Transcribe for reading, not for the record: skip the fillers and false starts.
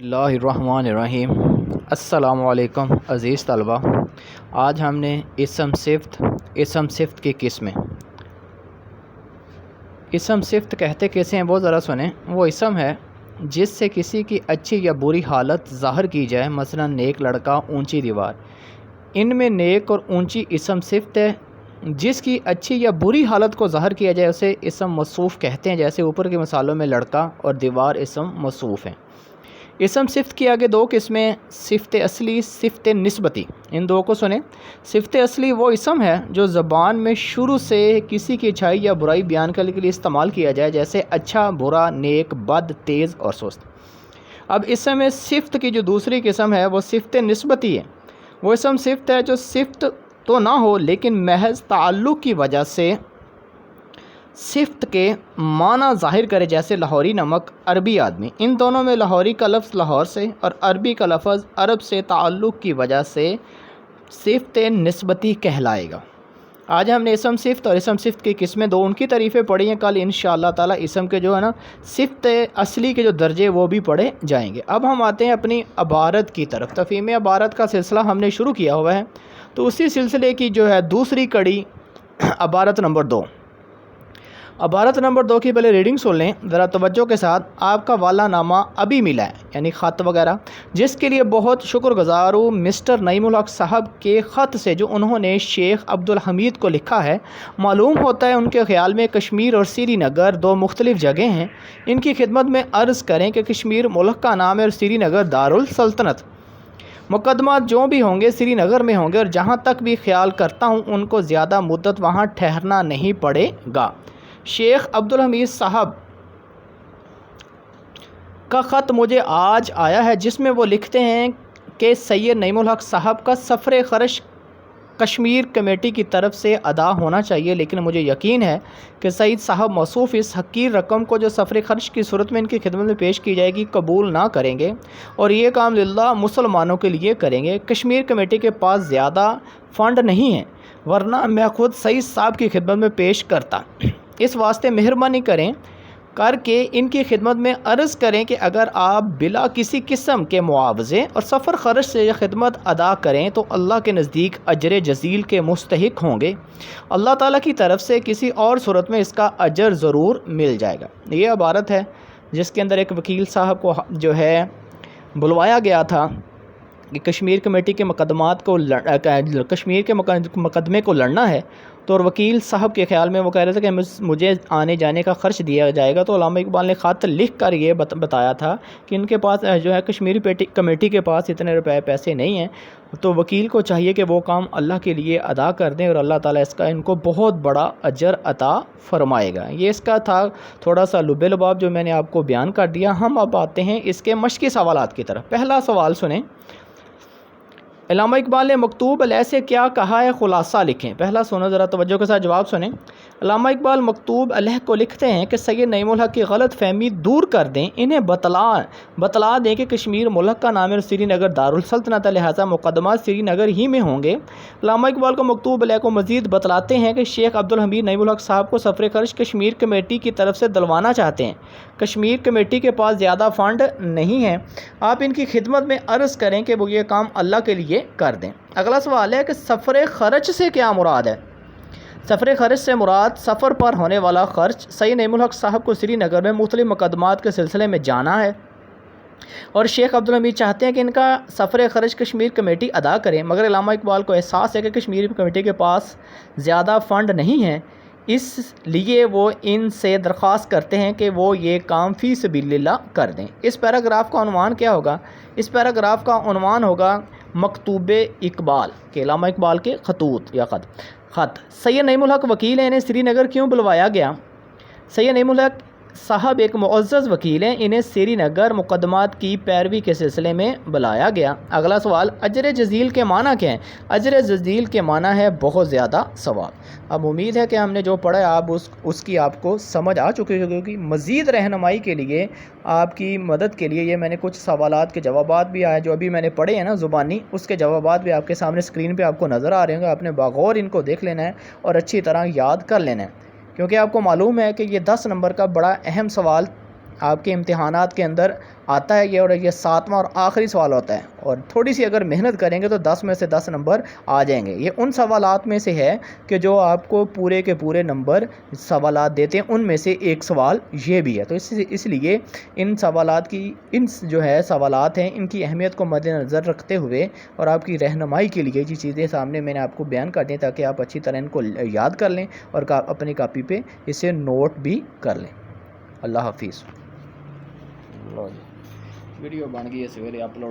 बिस्मिल्लाहिर्रहमानिर्रहीम। अस्सलाम वालेकुम अज़ीज़ तलबा। आज हमने इसम सिफ़्त की किस्में। इसम सिफ़्त कहते कैसे हैं वो ज़रा सुने। वो इसम है जिससे किसी की अच्छी या बुरी हालत ज़ाहिर की जाए, मसलन नेक लड़का, ऊंची दीवार। इनमें नेक और ऊंची इसम सिफ़्त है। जिसकी अच्छी या बुरी हालत को ज़ाहिर किया जाए उसे इसम मौसूफ़ कहते हैं। जैसे ऊपर की मिसालों में लड़का और दीवार इसम मौसूफ़ हैं। इसम सिफ़्त की आगे दो किस्में, सिफ़्त असली, सिफ़्त निस्बती। इन दो को सुने। सिफ़्त असली वो इसम है जो ज़बान में शुरू से किसी की अच्छाई या बुराई बयान करने के लिए इस्तेमाल किया जाए, जैसे अच्छा, बुरा, नेक, बद, तेज़ और सुस्त। अब इसम सिफ़्त की जो दूसरी किस्म है वो सिफ़्त निस्बती है। वो इसम सिफ़्त है जो सिफ़्त तो ना हो लेकिन महज ताल्लुक़ की वजह से सिफ़्त के माना ज़ाहिर करे, जैसे लाहौरी नमक, अरबी आदमी। इन दोनों में लाहौरी का लफ्ज़ लाहौर से और अरबी का लफ्ज़ अरब से ताल्लुक़ की वजह से सिफ़्त निस्बती कहलाएगा। आज हमने इसम सिफ़्त और इसम सिफ़्त की किस्में दो उनकी तारीफ़ें पढ़ी हैं। कल इंशाअल्लाह ताला इसम के जो है ना सिफ़्त असली के जो दर्जे वो भी पढ़े जाएंगे। अब हम आते हैं अपनी अबारत की तरफ। तफ़हीम अबारत का सिलसिला हमने शुरू किया हुआ है, तो उसी सिलसिले की जो है दूसरी कड़ी अबारत नंबर 2। अबारत नंबर 2 की पहले रीडिंग सुन लें ज़रा तवज्जो के साथ। आपका वाला नामा अभी मिला है, यानी ख़त वगैरह, जिसके लिए बहुत शुक्रगुज़ार हूँ मिस्टर नईमुल हक साहब के ख़त से जो उन्होंने शेख अब्दुल हमीद को लिखा है। मालूम होता है उनके ख़्याल में कश्मीर और श्रीनगर दो मुख्तलिफ़ जगह हैं। इनकी खिदमत में अर्ज़ करें कि कश्मीर मुल्क का नाम है और श्रीनगर दारुल सल्तनत। मुकदमा जो भी होंगे श्रीनगर में होंगे और जहाँ तक भी ख्याल करता हूँ उनको ज़्यादा मुद्दत वहाँ ठहरना नहीं पड़ेगा। शेख अब्दुल हमीद साहब का ख़त मुझे आज आया है, जिसमें वो लिखते हैं कि सैयद नईमुल हक साहब का सफ़र ख़र्च कश्मीर कमेटी की तरफ से अदा होना चाहिए, लेकिन मुझे यकीन है कि सईद साहब मौसूफ़ इस हकीर रकम को जो सफ़र ख़र्च की सूरत में इनकी खिदमत में पेश की जाएगी कबूल ना करेंगे और ये काम लिल्लाह मुसलमानों के लिए करेंगे। कश्मीर कमेटी के पास ज़्यादा फ़ंड नहीं है, वरना मैं ख़ुद सईद साहब की खिदमत में पेश करता। इस वास्ते मेहरबानी करें करके इनकी खिदमत में अर्ज़ करें कि अगर आप बिला किसी किस्म के मुआवजे और सफ़र ख़र्च से खिदमत अदा करें तो अल्लाह के नज़दीक अजर जज़ील के मुस्तहिक होंगे। अल्लाह ताला की तरफ से किसी और सूरत में इसका अजर ज़रूर मिल जाएगा। ये इबारत है जिसके अंदर एक वकील साहब को जो है बुलवाया गया था कि कश्मीर कमेटी के मुकदमात को कश्मीर के मुकदमे को लड़ना है। तो और वकील साहब के ख़्याल में वो कह रहे थे कि मुझे आने जाने का ख़र्च दिया जाएगा। तो अल्लामा इकबाल ने ख़त लिख कर ये बताया था कि इनके पास जो है कश्मीरी कमेटी के पास इतने रुपए पैसे नहीं हैं। तो वकील को चाहिए कि वो काम अल्लाह के लिए अदा कर दें और अल्लाह ताला इसका इनको बहुत बड़ा अजर अता फ़रमाएगा। ये इसका था थोड़ा सा लुबे लबाब जो मैंने आपको बयान कर दिया। हम अब आते हैं इसके मशक़ी सवालात की तरफ। पहला सवाल सुने। अल्लामा इकबाल ने मकतूब अलैह से क्या कहा है, ख़ुलासा लिखें। पहला सुनो ज़रा तवज्जो के साथ जवाब सुनें। अल्लामा इकबाल मकतूब अलैह को लिखते हैं कि सैयद नईमुल हक की गलत फ़हमी दूर कर दें, इन्हें बतला दें कि कश्मीर मुल्क का नाम है, श्रीनगर दारुल सल्तनत, लिहाजा मुकदमा श्रीनगर ही में होंगे। अल्लामा इकबाल को मकतूब अलैह को मज़ीद बतलाते हैं कि शेख अब्दुल हमीद नईमुल हक साहब को सफ़र ख़र्च कश्मीर कमेटी की तरफ से दिलवाना चाहते हैं। कश्मीर कमेटी के पास ज़्यादा फ़ंड नहीं है। आप इनकी खिदमत में अर्ज़ करें कि वो ये काम अल्लाह के लिए कर दें। अगला सवाल है कि सफ़र ख़र्च से क्या मुराद है। सफ़र ख़र्च से मुराद सफ़र पर होने वाला ख़र्च। सैयद नईमुल हक साहब को श्रीनगर में मुख्तलिफ़ मुकदमात के सिलसिले में जाना है और शेख अब्दुल हमीद चाहते हैं कि इनका सफ़र ख़र्च कश्मीर कमेटी अदा करें, मगर अल्लामा इकबाल को एहसास है कि कश्मीर कमेटी के पास ज़्यादा फ़ंड नहीं है, इसलिए वो इनसे दरख्वास्त करते हैं कि वो ये काम फ़ी सबीलिल्लाह कर दें। इस पैराग्राफ का उन्वान क्या होगा? इस पैराग्राफ का उन्वान होगा मकतूब इकबाल के, अल्लामा इकबाल के खतूत या ख़त। सैयद नईमुल हक वकील हैं, इन्हें श्रीनगर क्यों बुलवाया गया? सैयद नईमुल हक साहब एक मुअज़्ज़ज़ वकील हैं, इन्हें श्रीनगर मुकदमात की पैरवी के सिलसिले में बुलाया गया। अगला सवाल, अजर जज़ील के माना क्या है? अजर जज़ील के माना है बहुत ज़्यादा सवाब। अब उम्मीद है कि हमने जो पढ़ा है आप उसकी आपको समझ आ चुकी है, क्योंकि मज़ीद रहनुमाई के लिए आपकी मदद के लिए ये मैंने कुछ सवालात के जवाबात भी आए जो अभी मैंने पढ़े हैं ना ज़ुबानी, उसके जवाबात भी आपके सामने स्क्रीन पर आपको नज़र आ रहे होंगे। आपने बग़ौर इनको देख लेना है और अच्छी तरह याद कर लेना है, क्योंकि आपको मालूम है कि ये 10 नंबर का बड़ा अहम सवाल آپ کے امتحانات کے اندر آتا ہے یہ، اور یہ 7واں اور آخری سوال ہوتا ہے، اور تھوڑی سی اگر محنت کریں گے تو 10 میں سے 10 نمبر آ جائیں گے۔ یہ ان سوالات میں سے ہے کہ جو آپ کو پورے کے پورے نمبر سوالات دیتے ہیں، ان میں سے ایک سوال یہ بھی ہے۔ تو اس لیے ان سوالات کی جو ہے سوالات ہیں، ان کی اہمیت کو مد نظر رکھتے ہوئے اور آپ کی رہنمائی کے لیے یہ چیزیں سامنے میں نے آپ کو بیان کر دیں، تاکہ آپ اچھی طرح ان کو یاد کر لیں اور اپنی کاپی پہ اسے نوٹ بھی کر لیں۔ اللہ حافظ۔ ویڈیو بن گئی ہے، سویرے اپلوڈ